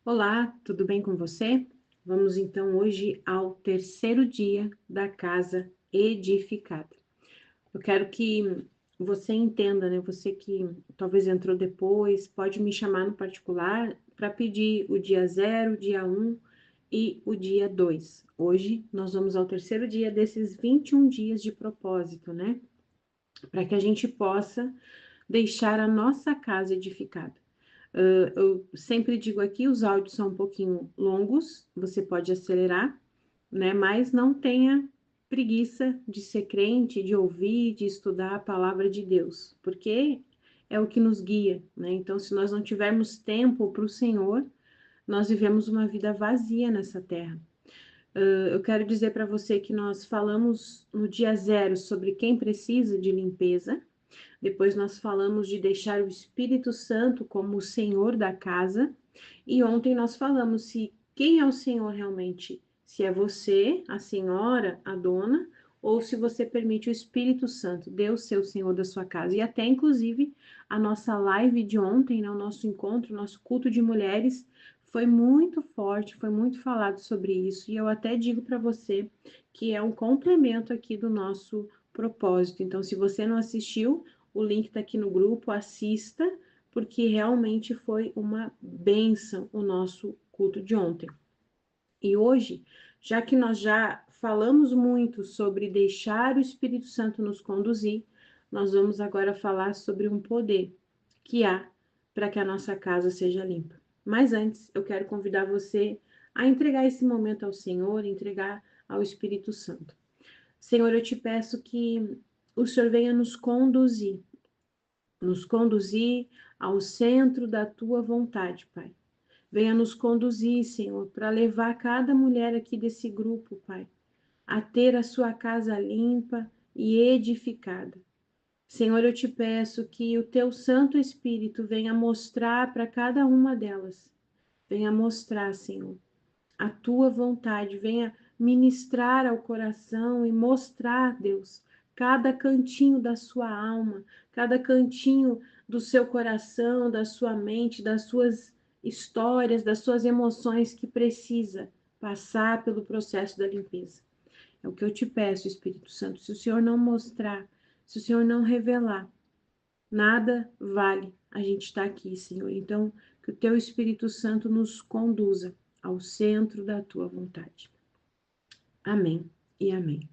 Olá, tudo bem com você? Vamos então hoje ao terceiro dia da casa edificada. Eu quero que você entenda, né? Você que talvez entrou depois, pode me chamar no particular para pedir o dia zero, o dia um e o dia 2. Hoje nós vamos ao terceiro dia desses 21 dias de propósito, né? Para que a gente possa deixar a nossa casa edificada. Eu sempre digo aqui, os áudios são um pouquinho longos, você pode acelerar, né? Mas não tenha preguiça de ser crente, de ouvir, de estudar a palavra de Deus, porque é o que nos guia, né? Então, se nós não tivermos tempo para o Senhor, nós vivemos uma vida vazia nessa terra. Eu quero dizer para você que nós falamos no dia zero sobre quem precisa de limpeza, depois nós falamos de deixar o Espírito Santo como o Senhor da casa. E ontem nós falamos se quem é o Senhor realmente, se é você, a senhora, a dona, ou se você permite o Espírito Santo, Deus ser o Senhor da sua casa. E até inclusive a nossa live de ontem, né, o nosso encontro, o nosso culto de mulheres foi muito forte, foi muito falado sobre isso. E eu até digo para você que é um complemento aqui do nosso propósito. Então, se você não assistiu, o link está aqui no grupo, assista, porque realmente foi uma bênção o nosso culto de ontem. E hoje, já que nós já falamos muito sobre deixar o Espírito Santo nos conduzir, nós vamos agora falar sobre um poder que há para que a nossa casa seja limpa. Mas antes, eu quero convidar você a entregar esse momento ao Senhor, entregar ao Espírito Santo. Senhor, eu te peço que o Senhor venha nos conduzir ao centro da tua vontade, Pai. Venha nos conduzir, Senhor, para levar cada mulher aqui desse grupo, Pai, a ter a sua casa limpa e edificada. Senhor, eu te peço que o teu Santo Espírito venha mostrar para cada uma delas, venha mostrar, Senhor, a tua vontade, venha ministrar ao coração e mostrar, Deus, cada cantinho da sua alma, cada cantinho do seu coração, da sua mente, das suas histórias, das suas emoções que precisa passar pelo processo da limpeza. É o que eu te peço, Espírito Santo. Se o Senhor não mostrar, se o Senhor não revelar, nada vale a gente estar aqui, Senhor. Então, que o teu Espírito Santo nos conduza ao centro da tua vontade. Amém e amém.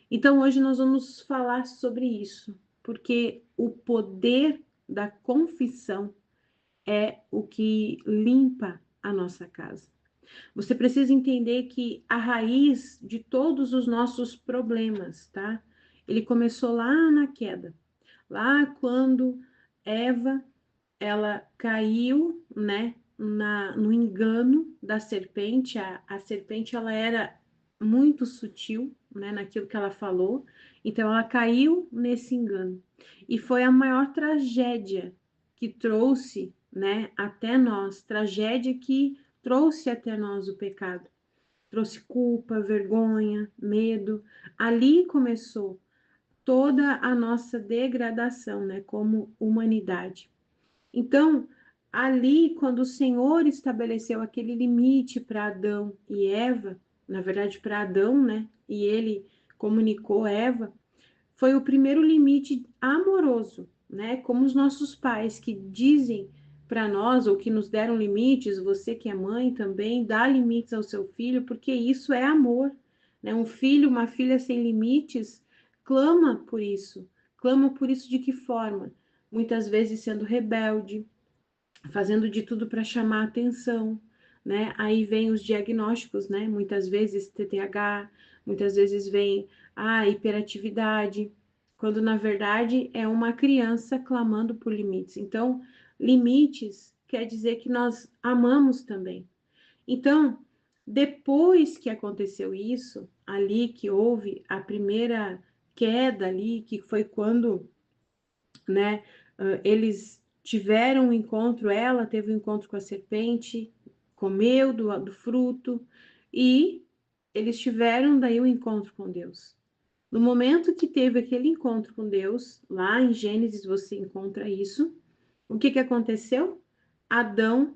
Então, hoje nós vamos falar sobre isso, porque o poder da confissão é o que limpa a nossa casa. Você precisa entender que a raiz de todos os nossos problemas, tá? Ele começou lá na queda, lá quando Eva ela caiu, né, no engano da serpente. A serpente ela era muito sutil, né, naquilo que ela falou. Então ela caiu nesse engano. E foi a maior tragédia que trouxe, né, até nós, tragédia que trouxe até nós o pecado. Trouxe culpa, vergonha, medo. Ali começou toda a nossa degradação, né, como humanidade. Então, ali, quando o Senhor estabeleceu aquele limite para Adão e Eva, na verdade para Adão, né? E ele comunicou a Eva, foi o primeiro limite amoroso, né? Como os nossos pais que dizem para nós, ou que nos deram limites, você que é mãe também, dá limites ao seu filho, porque isso é amor, né? Um filho, uma filha sem limites, clama por isso. Clama por isso de que forma? Muitas vezes sendo rebelde, fazendo de tudo para chamar atenção, né? Aí vem os diagnósticos, né? Muitas vezes TTAH, muitas vezes vem a hiperatividade, quando na verdade é uma criança clamando por limites. Então, limites quer dizer que nós amamos também. Então, depois que aconteceu isso, ali que houve a primeira queda ali, que foi quando, né, eles tiveram um encontro, ela teve um encontro com a serpente, comeu do fruto, e eles tiveram daí um encontro com Deus. No momento que teve aquele encontro com Deus, lá em Gênesis você encontra isso, o que aconteceu? Adão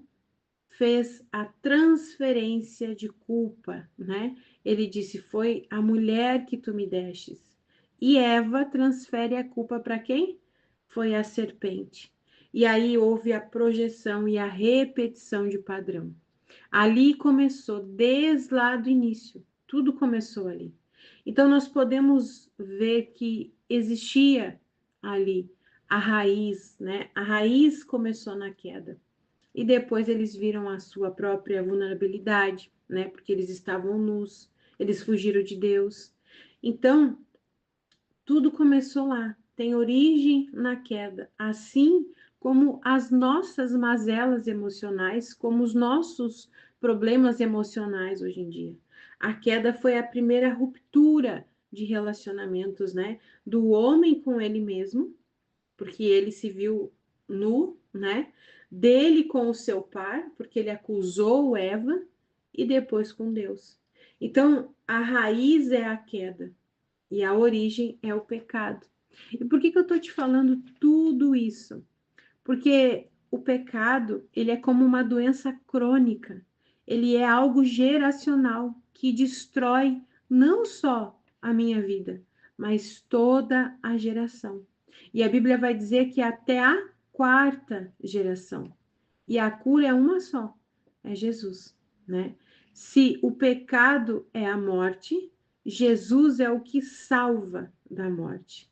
fez a transferência de culpa, né? Ele disse: foi a mulher que tu me destes. E Eva transfere a culpa para quem? Foi a serpente. E aí houve a projeção e a repetição de padrão. Ali começou, desde lá do início, tudo começou ali. Então, nós podemos ver que existia ali a raiz, né? A raiz começou na queda. E depois eles viram a sua própria vulnerabilidade, né? Porque eles estavam nus, eles fugiram de Deus. Então, tudo começou lá, tem origem na queda, assim como as nossas mazelas emocionais, como os nossos problemas emocionais hoje em dia. A queda foi a primeira ruptura de relacionamentos, né? Do homem com ele mesmo, porque ele se viu nu, né? Dele com o seu pai, porque ele acusou Eva, e depois com Deus. Então, a raiz é a queda. E a origem é o pecado. E por que eu estou te falando tudo isso? Porque o pecado, ele é como uma doença crônica. Ele é algo geracional que destrói não só a minha vida, mas toda a geração. E a Bíblia vai dizer que até a quarta geração. E a cura é uma só, é Jesus, né? Se o pecado é a morte, Jesus é o que salva da morte.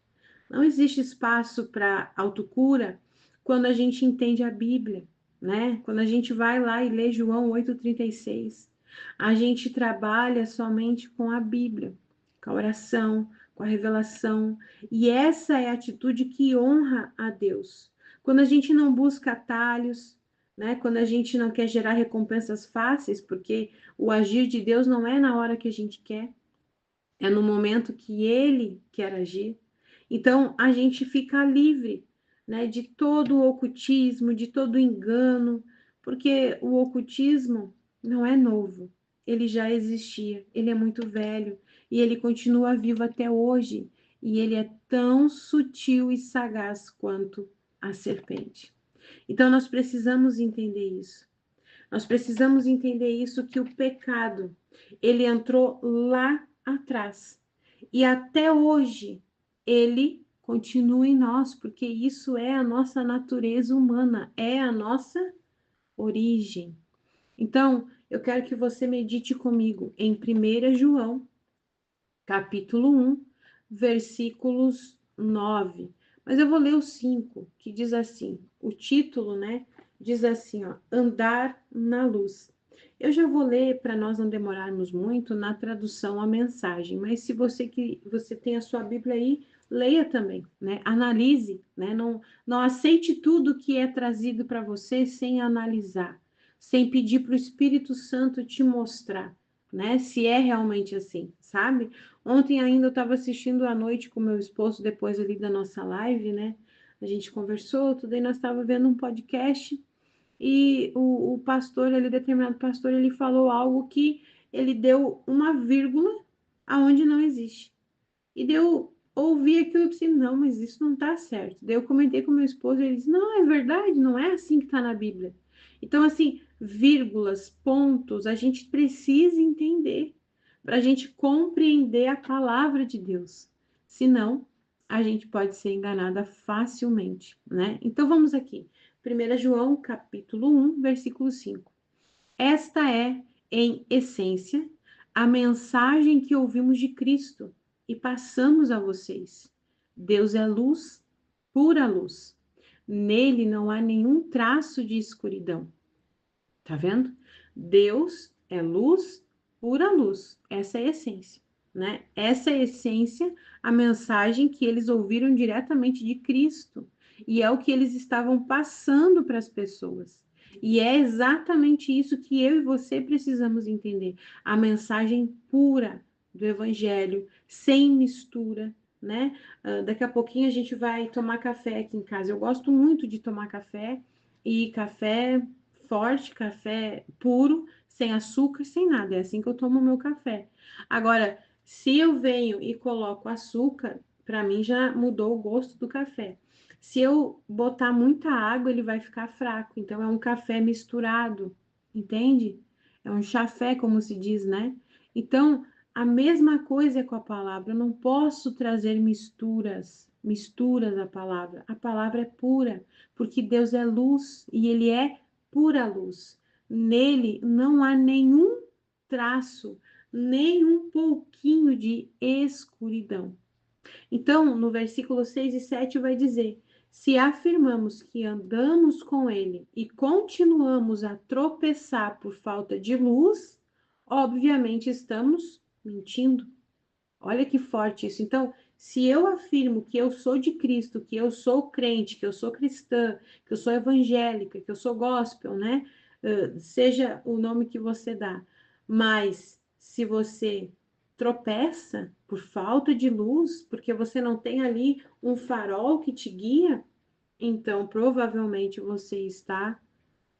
Não existe espaço para autocura quando a gente entende a Bíblia, né? Quando a gente vai lá e lê João 8,36, a gente trabalha somente com a Bíblia, com a oração, com a revelação, e essa é a atitude que honra a Deus. Quando a gente não busca atalhos, né? Quando a gente não quer gerar recompensas fáceis, porque o agir de Deus não é na hora que a gente quer, é no momento que Ele quer agir. Então, a gente fica livre, né, de todo o ocultismo, de todo o engano, porque o ocultismo não é novo, ele já existia, ele é muito velho e ele continua vivo até hoje, e ele é tão sutil e sagaz quanto a serpente. Então, nós precisamos entender isso. Nós precisamos entender isso, que o pecado, ele entrou lá atrás. E até hoje, ele continua em nós, porque isso é a nossa natureza humana, é a nossa origem. Então, eu quero que você medite comigo em 1 João, capítulo 1, versículos 9. Mas eu vou ler o 5, que diz assim, o título, né, diz assim, ó, andar na luz. Eu já vou ler para nós não demorarmos muito na tradução a mensagem, mas se você tem a sua Bíblia aí, leia também, né? Analise, né? Não aceite tudo que é trazido para você sem analisar, sem pedir para o Espírito Santo te mostrar, né? Se é realmente assim, sabe? Ontem ainda eu estava assistindo à noite com meu esposo, depois ali da nossa live, né? A gente conversou, tudo aí nós estávamos vendo um podcast e o pastor, ele, determinado pastor, ele falou algo que ele deu uma vírgula aonde não existe. E deu ouvi aquilo e pensei, não, mas isso não está certo. Daí eu comentei com meu esposo, ele disse, não, é verdade, não é assim que está na Bíblia. Então, assim, vírgulas, pontos, a gente precisa entender para a gente compreender a palavra de Deus. Senão, a gente pode ser enganada facilmente, né? Então, vamos aqui. 1 João, capítulo 1, versículo 5. Esta é, em essência, a mensagem que ouvimos de Cristo e passamos a vocês. Deus é luz, pura luz. Nele não há nenhum traço de escuridão. Tá vendo? Deus é luz, pura luz. Essa é a essência, né? Essa é a essência, a mensagem que eles ouviram diretamente de Cristo. E é o que eles estavam passando para as pessoas. E é exatamente isso que eu e você precisamos entender. A mensagem pura do Evangelho, sem mistura, né? Daqui a pouquinho a gente vai tomar café aqui em casa. Eu gosto muito de tomar café, e café forte, café puro, sem açúcar, sem nada. É assim que eu tomo o meu café. Agora, se eu venho e coloco açúcar, para mim já mudou o gosto do café. Se eu botar muita água, ele vai ficar fraco. Então, é um café misturado, entende? É um chafé, como se diz, né? Então, a mesma coisa é com a palavra. Eu não posso trazer misturas à palavra. A palavra é pura, porque Deus é luz e Ele é pura luz. Nele não há nenhum traço, nem um pouquinho de escuridão. Então, no versículo 6 e 7 vai dizer: se afirmamos que andamos com ele e continuamos a tropeçar por falta de luz, obviamente estamos mentindo. Olha que forte isso. Então, se eu afirmo que eu sou de Cristo, que eu sou crente, que eu sou cristã, que eu sou evangélica, que eu sou gospel, né? Seja o nome que você dá. Mas se você tropeça por falta de luz, porque você não tem ali um farol que te guia, então provavelmente você está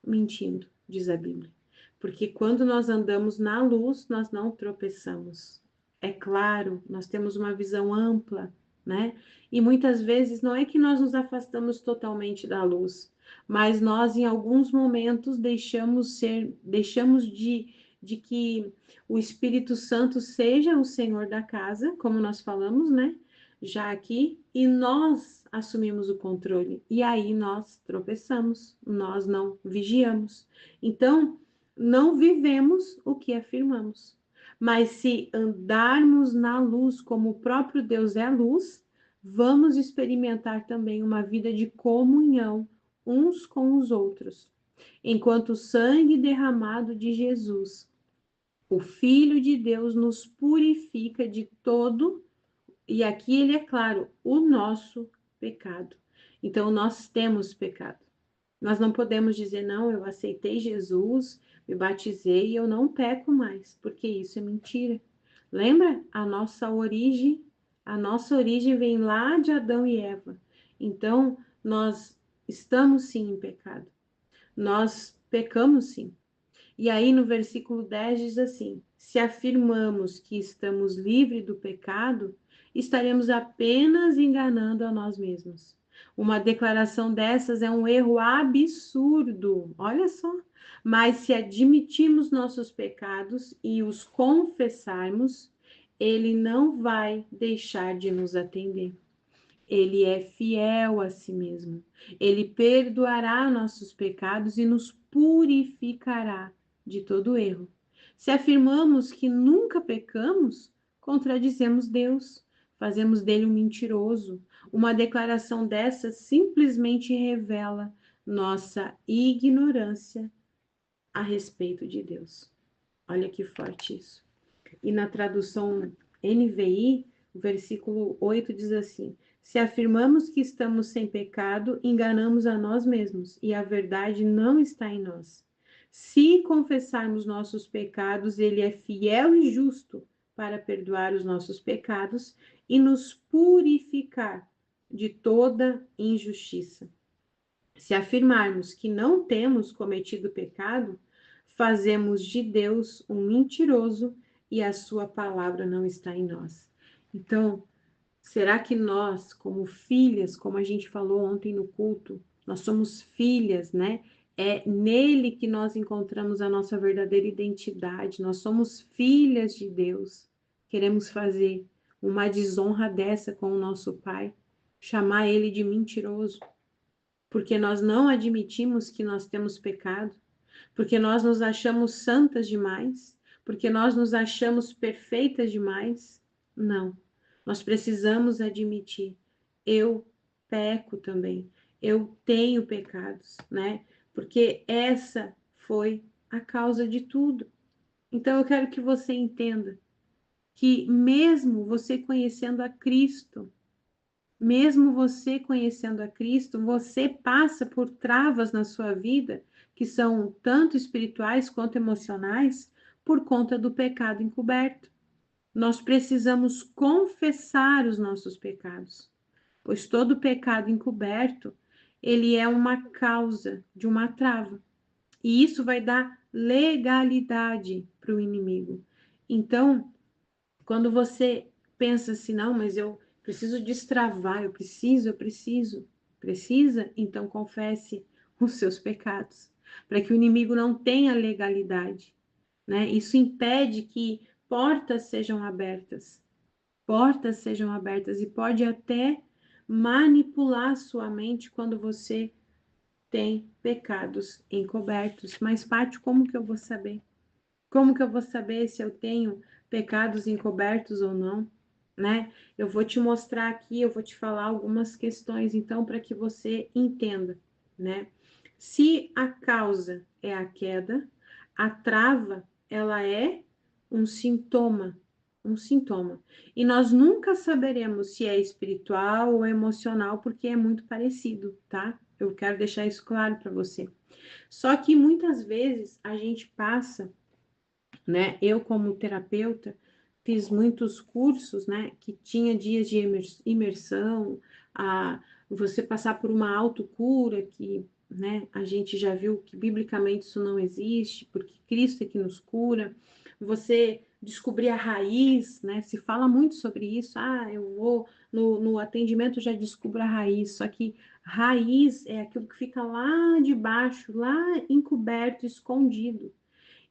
mentindo, diz a Bíblia. Porque quando nós andamos na luz, nós não tropeçamos. É claro, nós temos uma visão ampla, né? E muitas vezes não é que nós nos afastamos totalmente da luz, mas nós em alguns momentos deixamos de que o Espírito Santo seja o Senhor da casa, como nós falamos, né? Já aqui, e nós assumimos o controle. E aí nós tropeçamos, nós não vigiamos. Então, não vivemos o que afirmamos. Mas se andarmos na luz, como o próprio Deus é a luz, vamos experimentar também uma vida de comunhão uns com os outros. Enquanto o sangue derramado de Jesus, o Filho de Deus, nos purifica de todo, e aqui ele é claro, o nosso pecado. Então, nós temos pecado. Nós não podemos dizer, não, eu aceitei Jesus, me batizei e eu não peco mais, porque isso é mentira. Lembra? A nossa origem vem lá de Adão e Eva. Então, nós estamos sim em pecado. Nós pecamos sim. E aí no versículo 10 diz assim: se afirmamos que estamos livres do pecado, estaremos apenas enganando a nós mesmos. Uma declaração dessas é um erro absurdo, olha só. Mas se admitirmos nossos pecados e os confessarmos, ele não vai deixar de nos atender. Ele é fiel a si mesmo. Ele perdoará nossos pecados e nos purificará de todo erro. Se afirmamos que nunca pecamos, contradizemos Deus, fazemos dele um mentiroso. Uma declaração dessa simplesmente revela nossa ignorância a respeito de Deus. Olha que forte isso. E na tradução NVI, o versículo 8 diz assim: se afirmamos que estamos sem pecado, enganamos a nós mesmos e a verdade não está em nós. Se confessarmos nossos pecados, ele é fiel e justo para perdoar os nossos pecados e nos purificar de toda injustiça. Se afirmarmos que não temos cometido pecado, fazemos de Deus um mentiroso e a sua palavra não está em nós. Então, será que nós, como filhas, como a gente falou ontem no culto, nós somos filhas, né? É nele que nós encontramos a nossa verdadeira identidade. Nós somos filhas de Deus. Queremos fazer uma desonra dessa com o nosso Pai, chamar ele de mentiroso, porque nós não admitimos que nós temos pecado, porque nós nos achamos santas demais, porque nós nos achamos perfeitas demais. Não, nós precisamos admitir, eu peco também, eu tenho pecados, né? Porque essa foi a causa de tudo. Então eu quero que você entenda que mesmo você conhecendo a Cristo, mesmo você conhecendo a Cristo, você passa por travas na sua vida, que são tanto espirituais quanto emocionais, por conta do pecado encoberto. Nós precisamos confessar os nossos pecados, pois todo pecado encoberto, ele é uma causa de uma trava. E isso vai dar legalidade para o inimigo. Então, quando você pensa assim, não, mas eu preciso destravar, precisa, então confesse os seus pecados. para que o inimigo não tenha legalidade, né? Isso impede que portas sejam abertas e pode até manipular sua mente quando você tem pecados encobertos. Mas, Paty, como que eu vou saber? Como que eu vou saber se eu tenho pecados encobertos ou não, né? Eu vou te mostrar aqui, eu vou te falar algumas questões, então, para que você entenda, né? Se a causa é a queda, a trava, ela é um sintoma, um sintoma. E nós nunca saberemos se é espiritual ou emocional, porque é muito parecido, tá? Eu quero deixar isso claro para você. Só que muitas vezes a gente passa, né? Eu, como terapeuta, fiz muitos cursos, né? Que tinha dias de imersão, a você passar por uma autocura, que, né? A gente já viu que biblicamente isso não existe, porque Cristo é que nos cura. Você descobrir a raiz, né? Se fala muito sobre isso. Ah, eu vou no atendimento já descubro a raiz. Só que raiz é aquilo que fica lá de baixo, lá encoberto, escondido.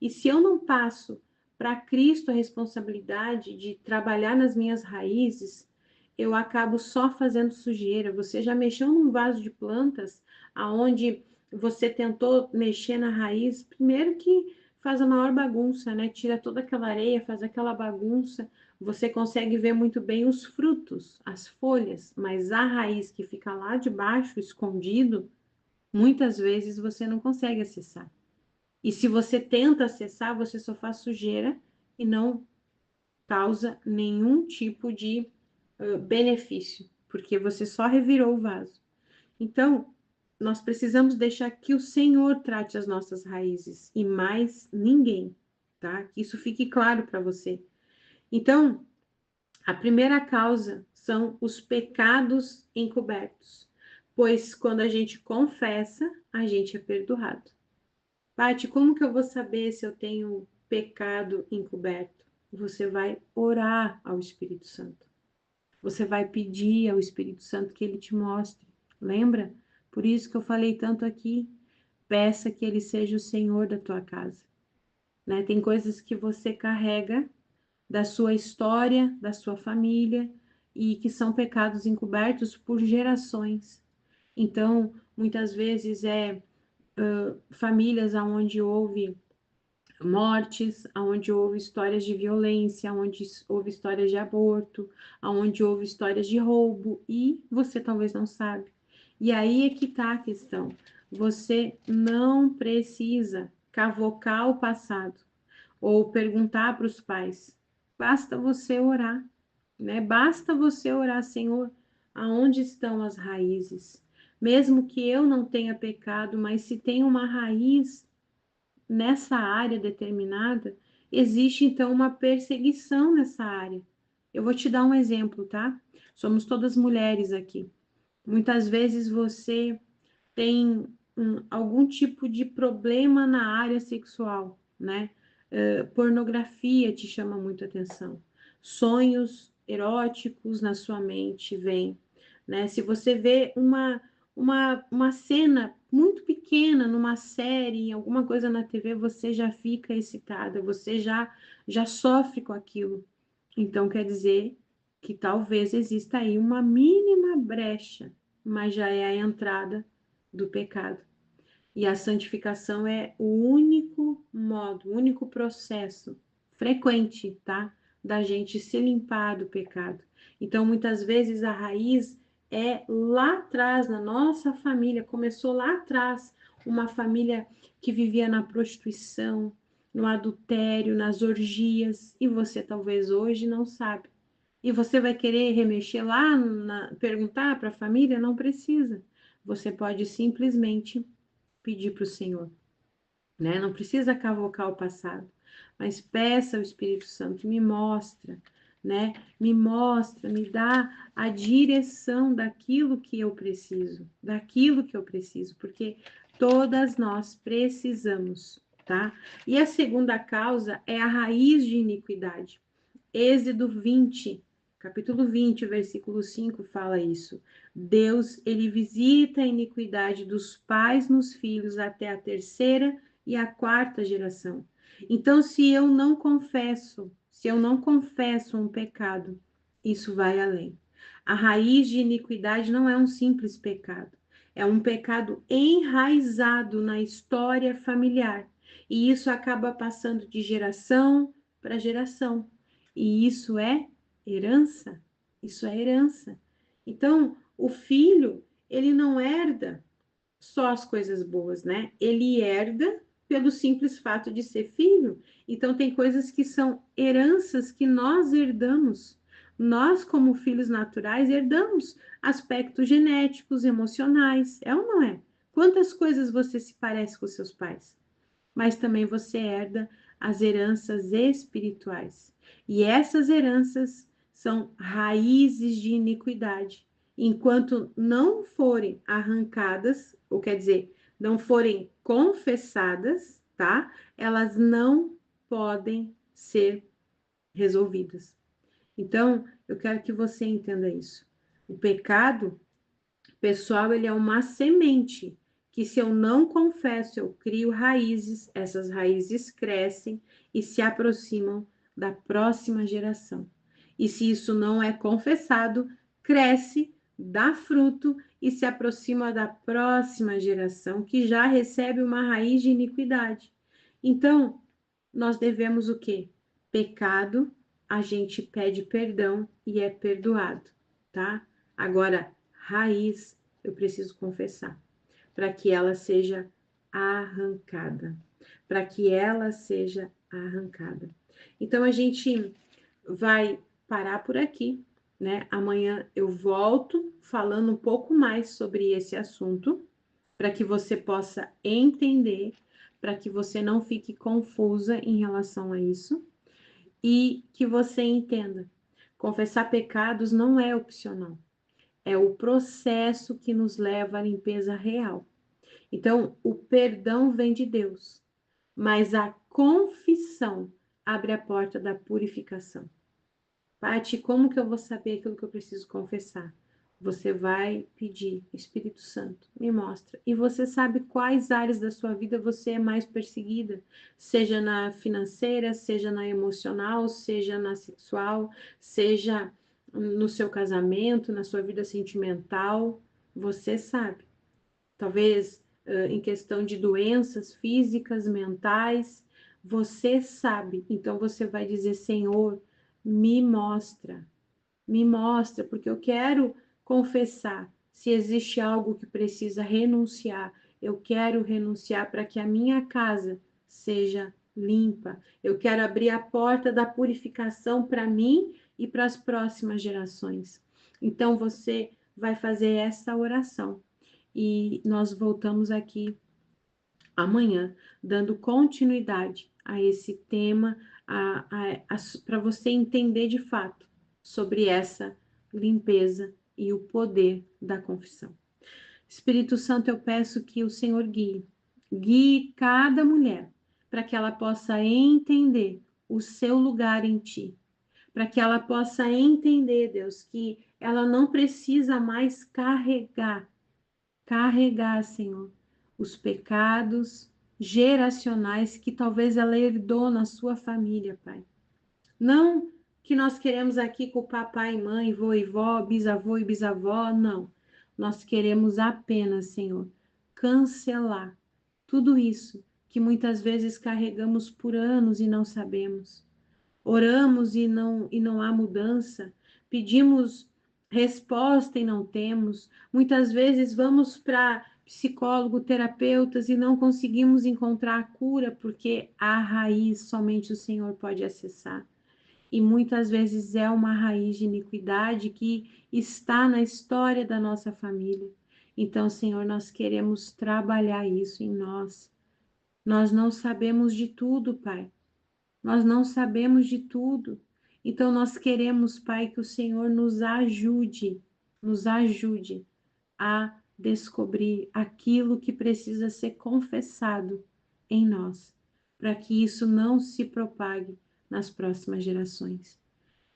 E se eu não passo para Cristo a responsabilidade de trabalhar nas minhas raízes, eu acabo só fazendo sujeira. Você já mexeu num vaso de plantas aonde você tentou mexer na raiz? Primeiro que faz a maior bagunça, né? Tira toda aquela areia, faz aquela bagunça. Você consegue ver muito bem os frutos, as folhas, mas a raiz que fica lá de baixo, escondido, muitas vezes você não consegue acessar. E se você tenta acessar, você só faz sujeira e não causa nenhum tipo de benefício, porque você só revirou o vaso. Então, nós precisamos deixar que o Senhor trate as nossas raízes e mais ninguém, tá? Que isso fique claro para você. Então, a primeira causa são os pecados encobertos, pois quando a gente confessa, a gente é perdoado. Paty, como que eu vou saber se eu tenho pecado encoberto? Você vai orar ao Espírito Santo. Você vai pedir ao Espírito Santo que ele te mostre. Lembra? Por isso que eu falei tanto aqui. Peça que ele seja o Senhor da tua casa. Né? Tem coisas que você carrega da sua história, da sua família, e que são pecados encobertos por gerações. Então, muitas vezes famílias onde houve mortes, onde houve histórias de violência, onde houve histórias de aborto, onde houve histórias de roubo, e você talvez não sabe. E aí é que está a questão. Você não precisa cavocar o passado ou perguntar para os pais. Basta você orar, né? Basta você orar, Senhor, aonde estão as raízes? Mesmo que eu não tenha pecado, mas se tem uma raiz nessa área determinada, existe então uma perseguição nessa área. Eu vou te dar um exemplo, tá? Somos todas mulheres aqui. Muitas vezes você tem algum tipo de problema na área sexual, né? Pornografia te chama muito atenção. Sonhos eróticos na sua mente vêm, né? Se você vê uma cena muito pequena numa série, alguma coisa na TV, você já fica excitada, você já sofre com aquilo. Então, quer dizer que talvez exista aí uma mínima brecha, mas já é a entrada do pecado. E a santificação é o único modo, o único processo frequente, tá? Da gente se limpar do pecado. Então, muitas vezes a raiz é lá atrás, na nossa família, começou lá atrás, uma família que vivia na prostituição, no adultério, nas orgias, e você talvez hoje não sabe. E você vai querer remexer lá, perguntar para a família? Não precisa. Você pode simplesmente pedir para o Senhor, né? Não precisa cavocar o passado, mas peça ao Espírito Santo, me mostra, né? Me mostra, me dá a direção daquilo que eu preciso, porque todas nós precisamos, tá? E a segunda causa é a raiz de iniquidade. Êxodo 20, capítulo 20, versículo 5 fala isso. Deus, ele visita a iniquidade dos pais nos filhos até a terceira e a quarta geração. Então, se eu não confesso um pecado, isso vai além. A raiz de iniquidade não é um simples pecado, é um pecado enraizado na história familiar. E isso acaba passando de geração para geração. E isso é herança. Isso é herança. Então, o filho, ele não herda só as coisas boas, né? Ele herda pelo simples fato de ser filho. Então, tem coisas que são heranças que nós herdamos. Nós, como filhos naturais, herdamos aspectos genéticos, emocionais. É ou não é? Quantas coisas você se parece com seus pais? Mas também você herda as heranças espirituais. E essas heranças são raízes de iniquidade. Enquanto não forem arrancadas, ou quer dizer, não forem confessadas, tá? Elas não podem ser resolvidas. Então, eu quero que você entenda isso. O pecado, pessoal, ele é uma semente que, se eu não confesso, eu crio raízes, essas raízes crescem e se aproximam da próxima geração. E se isso não é confessado, cresce, dá fruto e se aproxima da próxima geração, que já recebe uma raiz de iniquidade. Então, nós devemos o quê? Pecado, a gente pede perdão e é perdoado, tá? Agora, raiz, eu preciso confessar, para que ela seja arrancada, para que ela seja arrancada. Então, a gente vai parar por aqui, né? Amanhã eu volto falando um pouco mais sobre esse assunto, para que você possa entender, para que você não fique confusa em relação a isso e que você entenda. Confessar pecados não é opcional, é o processo que nos leva à limpeza real. Então, o perdão vem de Deus, mas a confissão abre a porta da purificação. Paty, como que eu vou saber aquilo que eu preciso confessar? Você vai pedir, Espírito Santo, me mostra. E você sabe quais áreas da sua vida você é mais perseguida, seja na financeira, seja na emocional, seja na sexual, seja no seu casamento, na sua vida sentimental. Você sabe. Talvez em questão de doenças físicas, mentais, você sabe. Então você vai dizer, Senhor, me mostra, porque eu quero confessar. Se existe algo que precisa renunciar, eu quero renunciar para que a minha casa seja limpa. Eu quero abrir a porta da purificação para mim e para as próximas gerações. Então você vai fazer essa oração e nós voltamos aqui amanhã, dando continuidade a esse tema, para você entender de fato sobre essa limpeza e o poder da confissão. Espírito Santo, eu peço que o Senhor guie cada mulher, para que ela possa entender o seu lugar em ti, para que ela possa entender, Deus, que ela não precisa mais carregar, Senhor, os pecados geracionais que talvez ela herdou na sua família, Pai. Não que nós queremos aqui culpar pai, mãe, vô e vó, bisavô e bisavó, não. Nós queremos apenas, Senhor, cancelar tudo isso que muitas vezes carregamos por anos e não sabemos. Oramos e não há mudança, pedimos resposta e não temos. Muitas vezes vamos para psicólogo, terapeutas e não conseguimos encontrar a cura porque a raiz somente o Senhor pode acessar. E muitas vezes é uma raiz de iniquidade que está na história da nossa família. Então, Senhor, nós queremos trabalhar isso em nós. Nós não sabemos de tudo, Pai. Nós não sabemos de tudo. Então, nós queremos, Pai, que o Senhor nos ajude a descobrir aquilo que precisa ser confessado em nós, para que isso não se propague nas próximas gerações.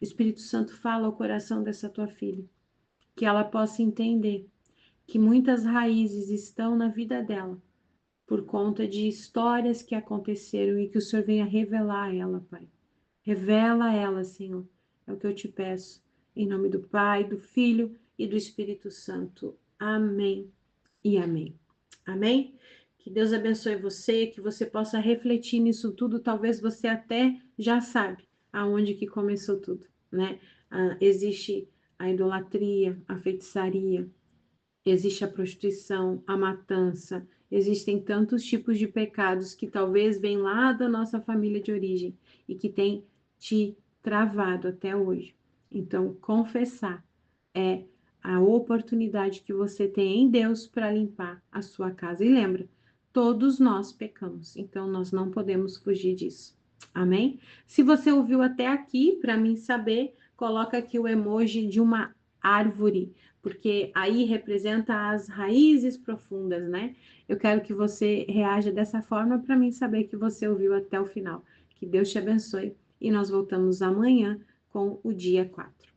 Espírito Santo, fala ao coração dessa tua filha, que ela possa entender que muitas raízes estão na vida dela, por conta de histórias que aconteceram e que o Senhor venha revelar a ela, Pai. Revela a ela, Senhor. É o que eu te peço. Em nome do Pai, do Filho e do Espírito Santo. Amém e amém. Amém? Que Deus abençoe você, que você possa refletir nisso tudo. Talvez você até já sabe aonde que começou tudo, né? Existe a idolatria, a feitiçaria, existe a prostituição, a matança, existem tantos tipos de pecados que talvez vêm lá da nossa família de origem e que tem te travado até hoje. Então, confessar é a oportunidade que você tem em Deus para limpar a sua casa. E lembra, todos nós pecamos, então nós não podemos fugir disso. Amém? Se você ouviu até aqui, para mim saber, coloca aqui o emoji de uma árvore, porque aí representa as raízes profundas, né? Eu quero que você reaja dessa forma para mim saber que você ouviu até o final. Que Deus te abençoe e nós voltamos amanhã com o dia 4.